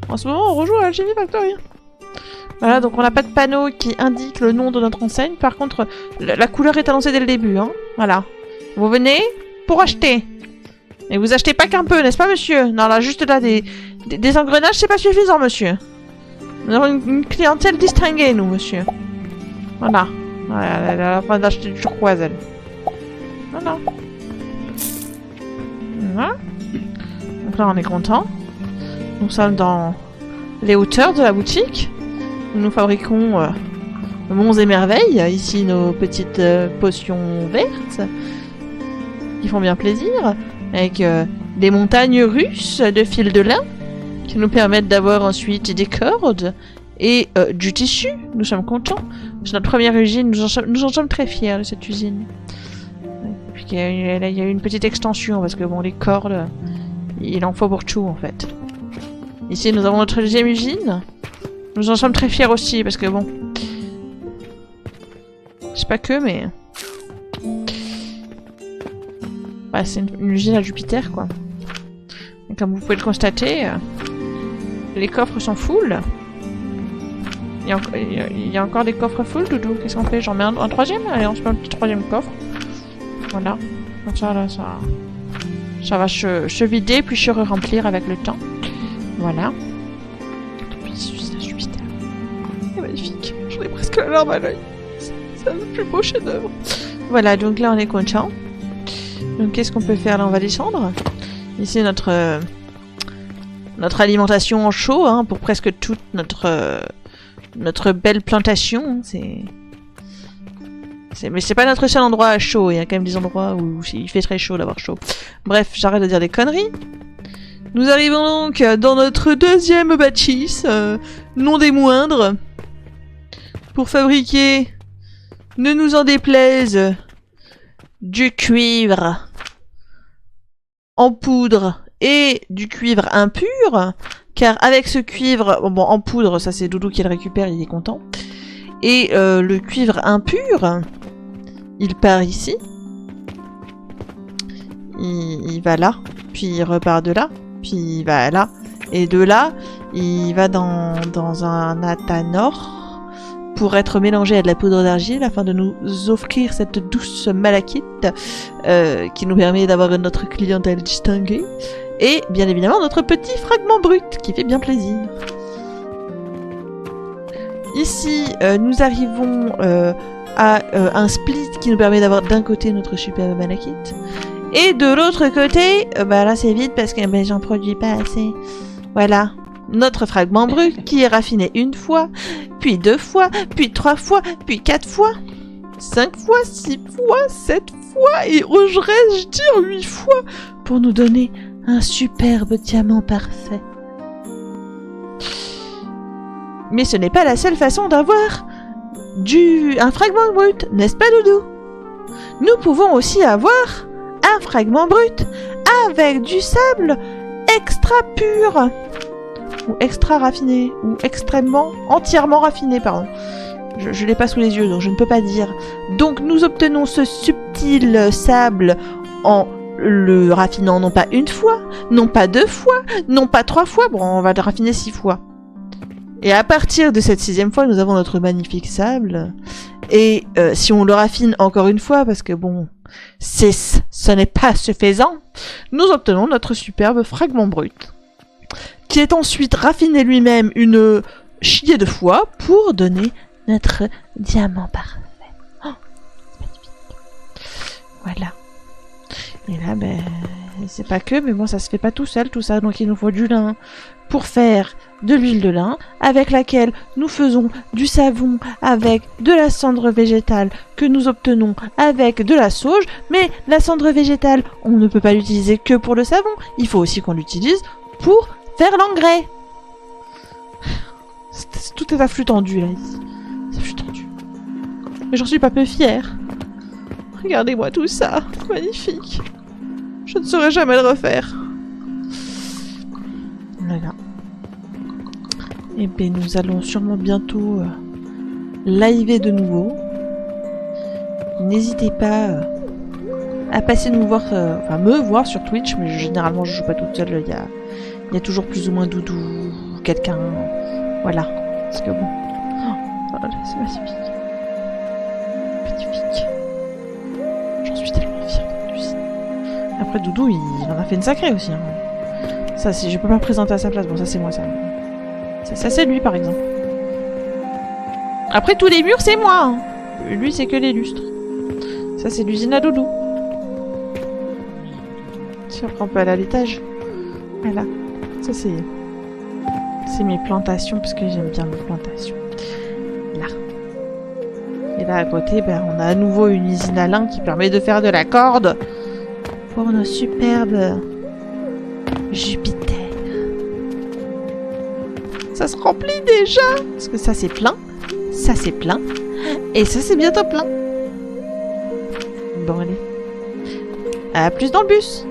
En ce moment, on rejoue à Alchemy Factory. Voilà, donc on n'a pas de panneau qui indique le nom de notre enseigne. Par contre, la couleur est annoncée dès le début. Hein. Voilà. Vous venez pour acheter. Et vous achetez pas qu'un peu, n'est-ce pas, monsieur? Non, là, juste là, des engrenages, c'est pas suffisant, monsieur. Nous avons une clientèle distinguée, nous, monsieur. Voilà. Voilà, elle est en train d'acheter du turquoise, elle. Voilà. Voilà. Donc là, on est content. Nous sommes dans les hauteurs de la boutique. Nous fabriquons monts et merveilles. Ici, nos petites potions vertes qui font bien plaisir. Avec des montagnes russes de fil de lin qui nous permettent d'avoir ensuite des cordes et du tissu. Nous sommes contents. C'est notre première usine. Nous en sommes très fiers de cette usine. Et puis il y a eu une petite extension parce que bon, les cordes, il en faut pour tout en fait. Ici, nous avons notre deuxième usine. Nous en sommes très fiers aussi, parce que bon... C'est pas que, mais... Bah, c'est une usine à Jupiter, quoi. Et comme vous pouvez le constater, les coffres sont full. Il y a encore des coffres full, Doudou. Qu'est-ce qu'on fait? J'en mets un troisième? Allez, on se met un petit troisième coffre. Voilà. Comme ça, là, ça va se vider, puis se remplir avec le temps. Voilà. Magnifique. J'en ai presque la larme à l'œil. C'est le plus beau chef-d'œuvre. Voilà, donc là on est content. Donc qu'est-ce qu'on peut faire là? On va descendre. Ici notre alimentation en chaud hein, pour presque toute notre belle plantation. Mais c'est pas notre seul endroit à chaud. Il y a quand même des endroits où il fait très chaud d'avoir chaud. Bref, j'arrête de dire des conneries. Nous arrivons donc dans notre deuxième bâtisse, non des moindres. Pour fabriquer, ne nous en déplaise, du cuivre en poudre et du cuivre impur, car avec ce cuivre, bon en poudre, ça c'est Doudou qui le récupère, il est content, et le cuivre impur, il part ici, il va là, puis il repart de là, puis il va là, et de là, il va dans un athanor, pour être mélangé à de la poudre d'argile afin de nous offrir cette douce malachite qui nous permet d'avoir notre clientèle distinguée et bien évidemment notre petit fragment brut qui fait bien plaisir. Ici nous arrivons à un split qui nous permet d'avoir d'un côté notre superbe malachite et de l'autre côté, bah là c'est vide parce que j'en produis pas assez. Voilà. Notre fragment brut qui est raffiné une fois, puis 2 fois, puis 3 fois, puis 4 fois, 5 fois, 6 fois, 7 fois, et oserais-je dire 8 fois, pour nous donner un superbe diamant parfait. Mais ce n'est pas la seule façon d'avoir un fragment brut, n'est-ce pas Doudou? Nous pouvons aussi avoir un fragment brut avec du sable extra pur. Ou extra raffiné, ou extrêmement, entièrement raffiné, pardon. Je l'ai pas sous les yeux, donc je ne peux pas dire. Donc nous obtenons ce subtil sable en le raffinant non pas une fois, non pas 2 fois, non pas 3 fois, bon on va le raffiner 6 fois. Et à partir de cette 6e fois, nous avons notre magnifique sable. Et si on le raffine encore une fois, parce que bon, ce n'est pas suffisant, nous obtenons notre superbe fragment brut. Qui est ensuite raffiné lui-même une chier de fois pour donner notre diamant parfait. Oh, magnifique. Voilà. Et là, ben, c'est pas que, mais bon, ça se fait pas tout seul, tout ça, donc il nous faut du lin pour faire de l'huile de lin, avec laquelle nous faisons du savon avec de la cendre végétale que nous obtenons avec de la sauge, mais la cendre végétale, on ne peut pas l'utiliser que pour le savon, il faut aussi qu'on l'utilise pour faire l'engrais. Tout est à flux tendu là ici. C'est flux tendu. Mais j'en suis pas peu fière. Regardez-moi tout ça. Magnifique. Je ne saurais jamais le refaire. Voilà. Et bien nous allons sûrement bientôt liver de nouveau. N'hésitez pas à passer nous voir, enfin me voir sur Twitch, mais généralement je joue pas toute seule. Il y a toujours plus ou moins Doudou, pour quelqu'un. Voilà. Parce que bon. Oh là là, c'est magnifique. Magnifique. J'en suis tellement fière de lui. Après, Doudou, il en a fait une sacrée aussi. Hein. Ça, je peux pas me présenter à sa place. Bon, ça, c'est moi, ça. Ça, c'est lui, par exemple. Après, tous les murs, c'est moi. Hein. Lui, c'est que les lustres. Ça, c'est l'usine à Doudou. Si après, on peut aller à l'étage. Voilà. Ça, c'est mes plantations, parce que j'aime bien mes plantations. Là. Et là, à côté, ben, on a à nouveau une usine à lin qui permet de faire de la corde pour nos superbes Jupiter. Ça se remplit déjà. Parce que ça, c'est plein. Ça, c'est plein. Et ça, c'est bientôt plein. Bon, allez. À plus dans le bus.